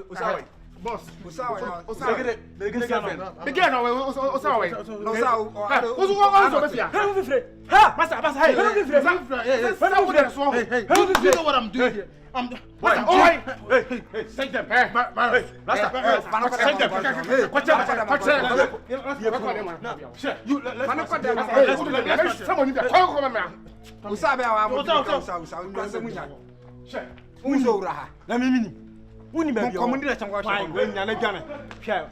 Usawe. Boss. Usawe. Begin. You know what I'm doing here. Hey, say them. Wuni baby. Komandira changwa shako. We nyane gane. Pia.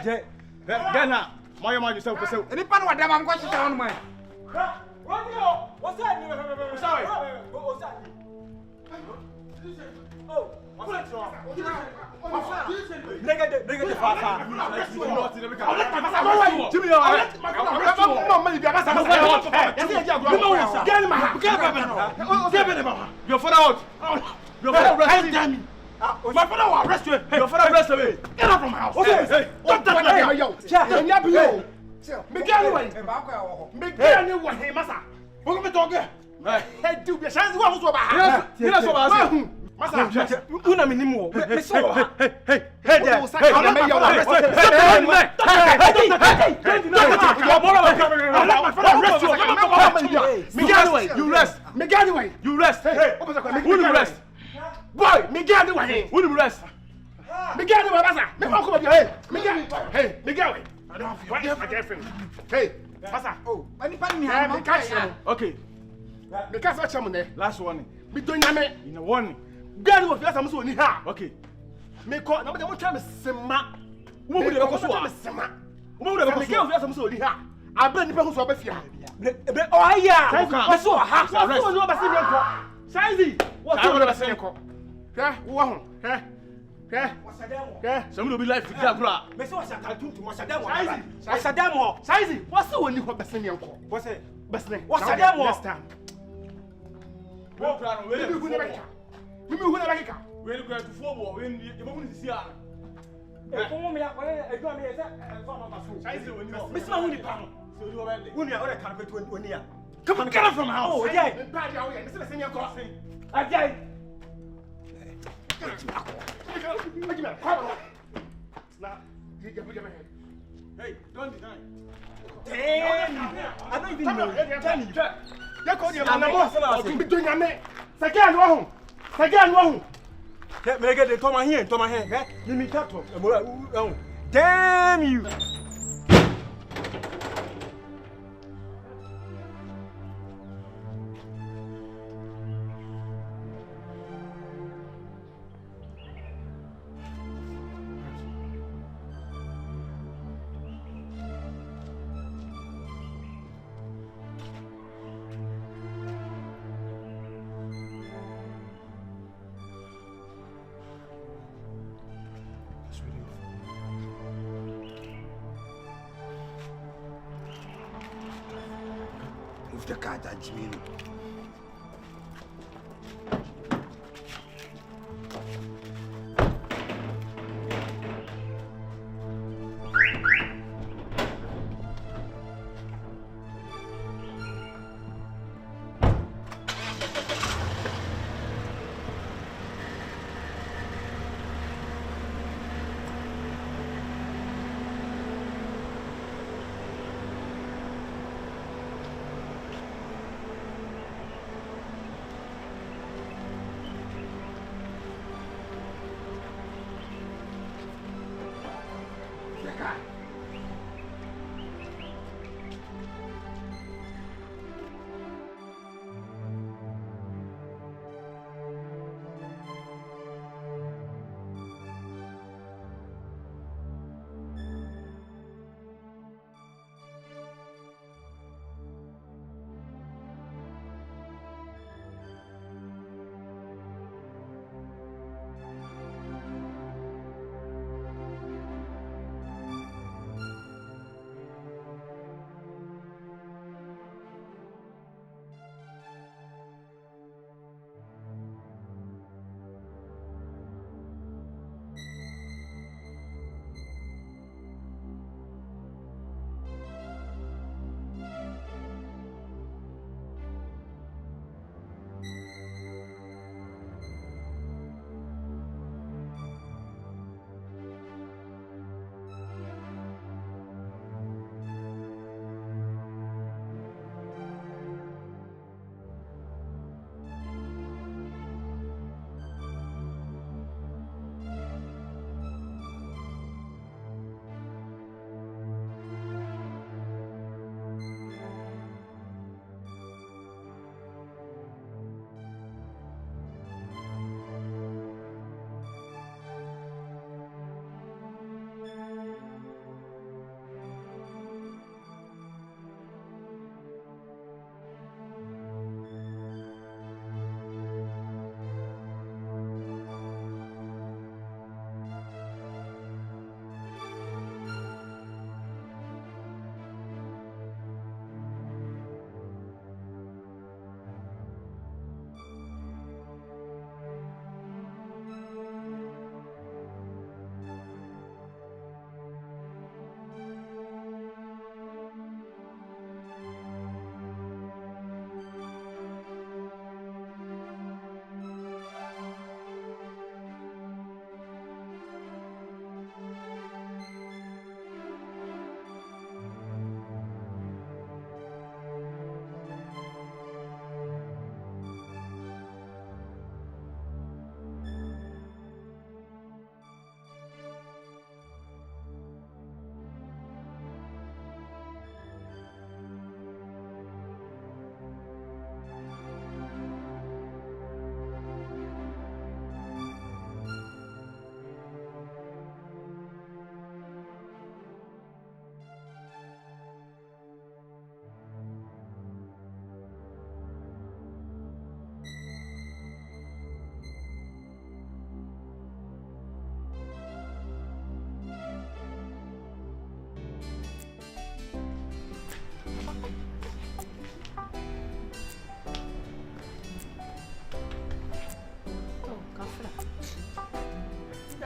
Je. Gana. Moyo moyo so so. Ni pan wa dama mko chita wonu mai. Wonyo. What's that? Sorry. What's that? Oh. What's that? Nigga fafa. Jimmy. Your father out. Your father arrested me. My father will arrest you. Your father arrest me. Get out from my house. Hey, don't touch my yo. Miguel way. Miguel way, massa. We're going to talk here. Hey, do be chance what was over. You know so bad. Massa, una minimo. Hey, you rest. You rest. Hey, you rest. Boy, Miguel do what? Who do rest? Miguel do what? Massa, me come up here. Hey, Miguel. I don't feel. What is my girlfriend? Hey, Massa. Oh, anybody me? Okay. Because what you there? Last warning. Me don't yame. In a warning. Girl, what you am so ni ha? Okay. Me call. Na me dem try me sema. Wo mu dey go so a sema. Wo mu dey go so. Miguel, you am so ni ha. Abra ni pe ho so abafia. Be oh ya. Me so ha. So no ba se me nko. Saizi. What you ba se nko? Yeah, wow. Yeah. Some will be like to Gabra. Mr. Sadamo. Size. What's the one you want to send me? What's it? What's Sadamo? Last time. Well, where are you going to make? We're going to forward when you want to see her. Miss Mahoney Pam. So you are when you are a carpet when you are. Come on, get from house. Oh, yeah. Mr. Senior Crossing. Again. Hey, don't deny. Damn! I don't even know. Tell me. You call your man. Between your men. Second one. Me get the Toma here. You meet up. Damn you. The cat and Jimmy.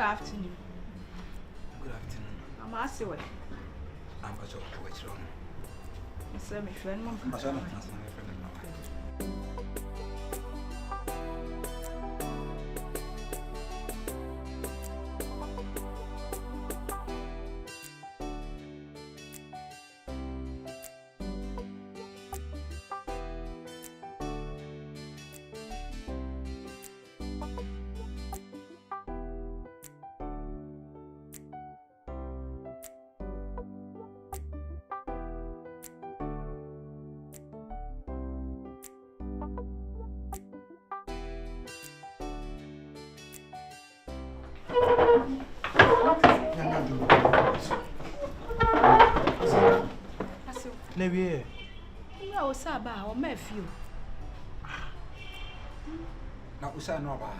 afternoon. Good afternoon. I'm asking what. I'm going to go with you. I'm my friend. I'm my friend. Never. I was about or my few. Now, we say no about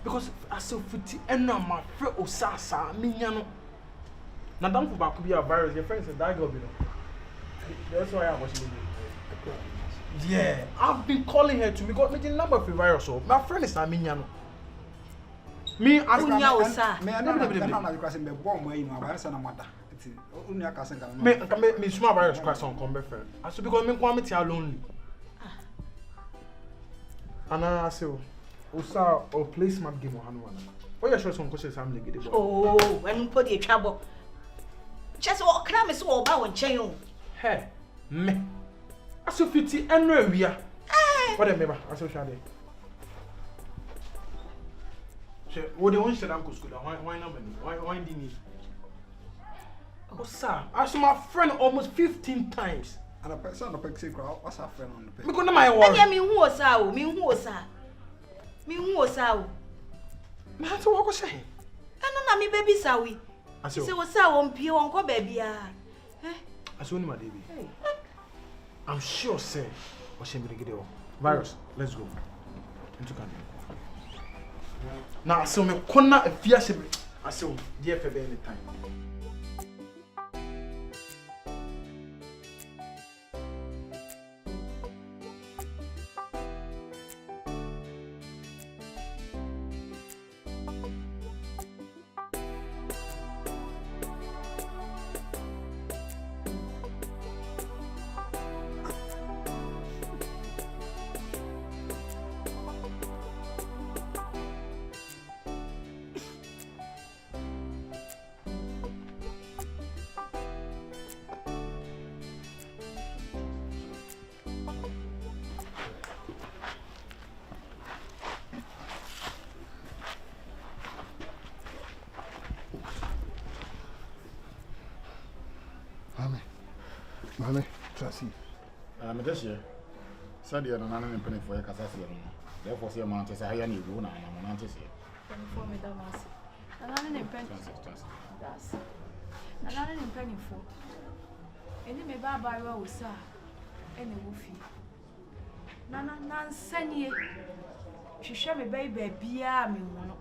Because I saw footy and no my friend Osasa, Minyano. Now, don't go back to be a virus. Your friends said that go below. That's why I was in Yeah, I've been calling her to me. Got me number of virus. So my friend is Minyano. Me, I don't know, sir. Me, I don't know because I'm born where you know, I said, I'm not. Me small virus crash on come friend. I should because me come me lonely. And I say, Osa or placement game or Hanuana. Why you sure some questions I'm negative? Oh, when put the trouble. Just what cram is all about chain. Hey, me. I saw 50 and no we are. What a member, I saw Shade. What the one said Uncle School, why not? Why didn't he? Oh, sir, I saw my friend almost 15 times. And a person of Pexi crowd, what's our friend on the page? Because my word. I mean, who was out? Me who was out? Me who was out? That's what I was saying. I don't know, me baby sawi. I said, what's out on Pio on baby? I saw my baby. I'm sure, sir. What's him going to get virus? Let's go. Into can. Now, so me corner a fierce. I saw, dear for any time. Mame, Tracy. I'm this year. Sadia and an penny for a Cassasian. Therefore, see a man to say, I need one and I'm an antis here. For me, Damas. And I didn't penny. That's and I didn't penny for. Any may buy by row, sir. Any woofy. Nana, Nan Sanye. She shall me baby, beer me one.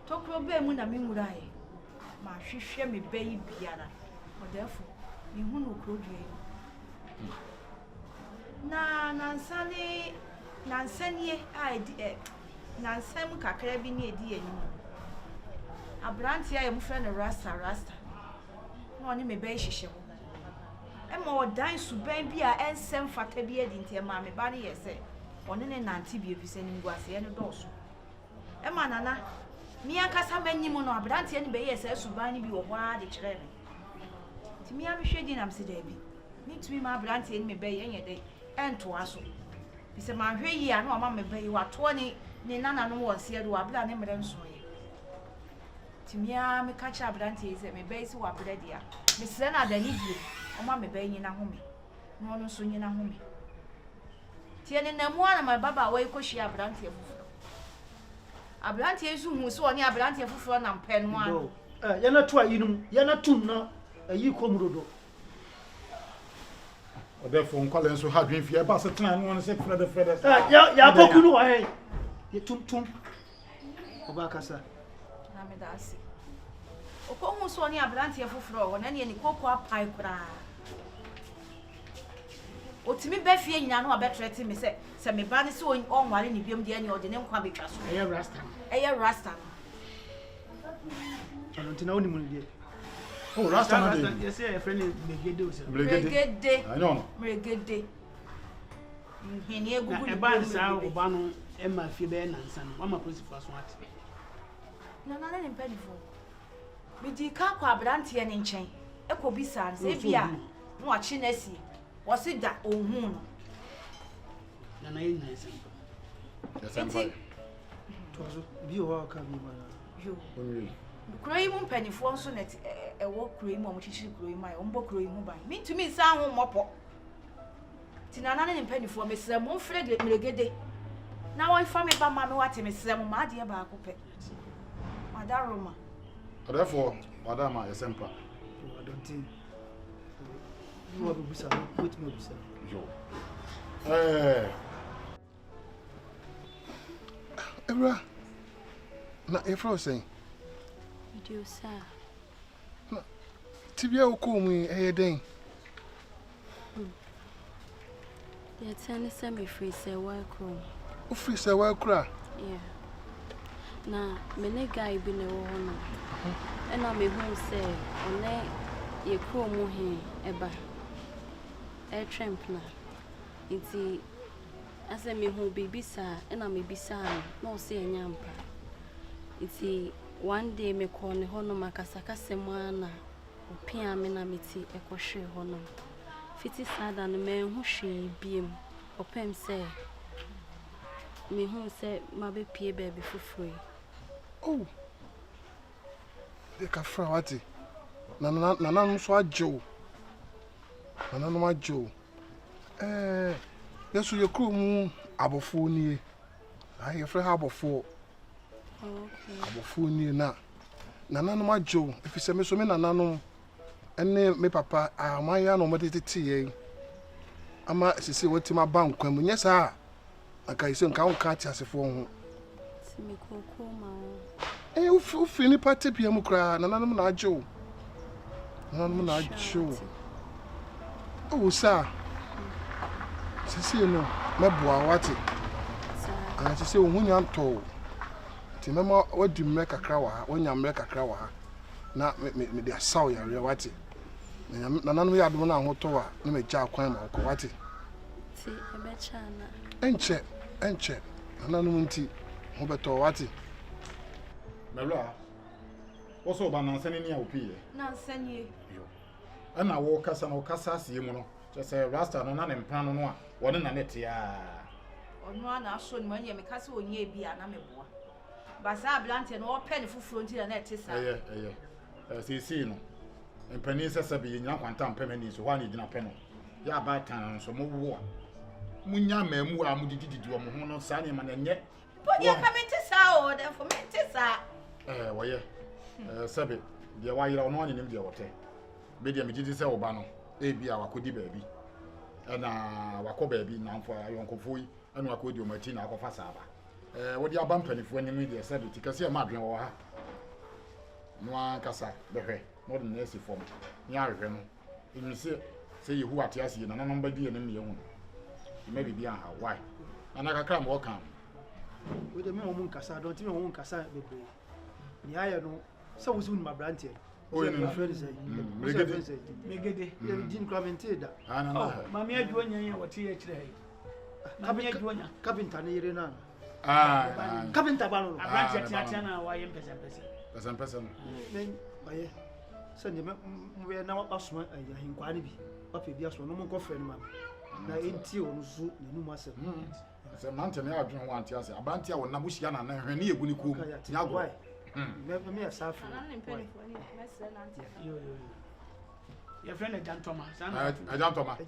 Talk no bay moon and me would I. Ma, she shall me baby, or therefore. You who could na Nansani Nansani I Nansam Kakrebi near dear. A branch I am friend of Rasta. No one may be she. And more dines to baby and send for Tabia into mammy body, yes, on an antibio sending guasi and a dorsal. Emma Nana, me and Cassamany mono, branch and bay says to buy me or why the children. To me, I'm shading am said Debbie. Need to be my branch in me bay any day, and to us. It's a man here, I know mamma bay you are 20, Nana no one said to a bland emerald soy. To me, I'm a catch up branches and me base who are ready. Miss Senna, the need you, or mamma bay in a home. No, soon in a home. Tianin them one of my baba away because she a branch of a branch who saw near branch of front and pen one. You're not try, you're not too now. You come rodo. Therefore, calling so hard if you have a time one say for the feathers. Yeah, Pokuno, I. You tum Obacasa. Namedasi. Okomu so near branch of floor, and any cocoa pipe. otimi be fie nyina no abetrete me se me ba ne se on ware ne biom de ne ode ne nkwa betwa so eye rasta ano ntina woni mu ne Oh, rasta no dey. Yes, your friend is Megede. I know. Megede. Hini egugu e ba sa oba no e ma fie be na nsa no mama principal so ate na ne mpanyifo me di ka kwa abrante ne nchen e ko bisa an se bia no achi na si wo se da ohun no na yin na nsa Yes, tozo bi o ka bi ba yo kuroi mu mpanyifo nso na wo kuroi mu o chichiri kuroi mai o mbo kuroi mu ban me ntumi nsa ho mopo tinana ne mpanyifo mesra mo mfre de Megede na won fa me ba ma me wate mesra mo ma de ba akopɛ Madaroma. Therefore, Madam, I semper. I don't think you have a visa. Wait, no visa. Ebra, na efro saying. You do, sir. No, Tibia will call me a day. The attorney sent me free, say, welcome. Oh, free, say, well, cry. Yeah. Na mene guy bi ne wo no e na me hu se one ye kro mu he eba e tramp na nti ase me hu bibi sa e na me bisa no se enyampa nti one day me ko ne ho no makasa kasem ana opia me na meti e ko hwe ho no fiti sada no me hu hwe biem opem se me hu se mabe pie baby fufuri. Oh, the Cafrawati. Nana so Joe. Nana Joe. Yes, your crew abofuni. I have a abofo. Abofuni na. Nana Joe. If you say me so me nana and me papa, my no meditating. Ama see what my bank when yes, I can say count catch as a phone. Eh, ufini pate pia mukra na nanum na ajo. Nanum na ajo. Oh sir. Sisi no meboa wate. Ana sisi ohunya nto. Ti mema wadi mre kakra wa ha, wonya mre kakra wa ha. Na me de asaw ya re wate. Na nanum ya adom na ahoto a na me gya kwan ma ko wate. Ti ebecha na. Enche. Nanum nti ho beto wate. Melua, what's over Nansen in your pee? Nansen And I walk as an Ocasas, you know, just a rasta no none and pan on one in a net, ya. On one I showed money and because we ye be an amebo. Basa Blanton or penny for frontier and net is see, no. And pennies as a being young one time pennies, one in a penny. Ya bad time, so more war. Munya me mu amudi did you a mono sunny man and yet. But you're coming to sour, then for me to say. Why, Sabi, the why you're on in India, what? Maybe I'm just say Obano, A.B. our Kudi baby, and Wako baby now for your uncle Fui, and Wakodio Martina of Fasaba. What you are bumping if when you media said it, because you're madrin or her. No Casa, the way, more than Nancy form. Yarren, you say you who are Tiasi and a number be an enemy own. Maybe beyond her, why? And I can come, welcome. With the moment Casa, don't you know Casa? The iron, so was my brandy. Oh, your friend is Megede. You didn't comment that. I know. Mamma, doing what he today. Captain Irena. Captain Tabano. I branch at Tiana, why am person. Then, send him, we are now us, in Quanibi, up if yes, no more friend, ma'am. Now, ain't you on Zoo, no master. The mountain I don't want to say, about your Nabusiana and her near Buniku. Now, why? Never me a suffering. Your friend, John Thomas. I don't Thomas.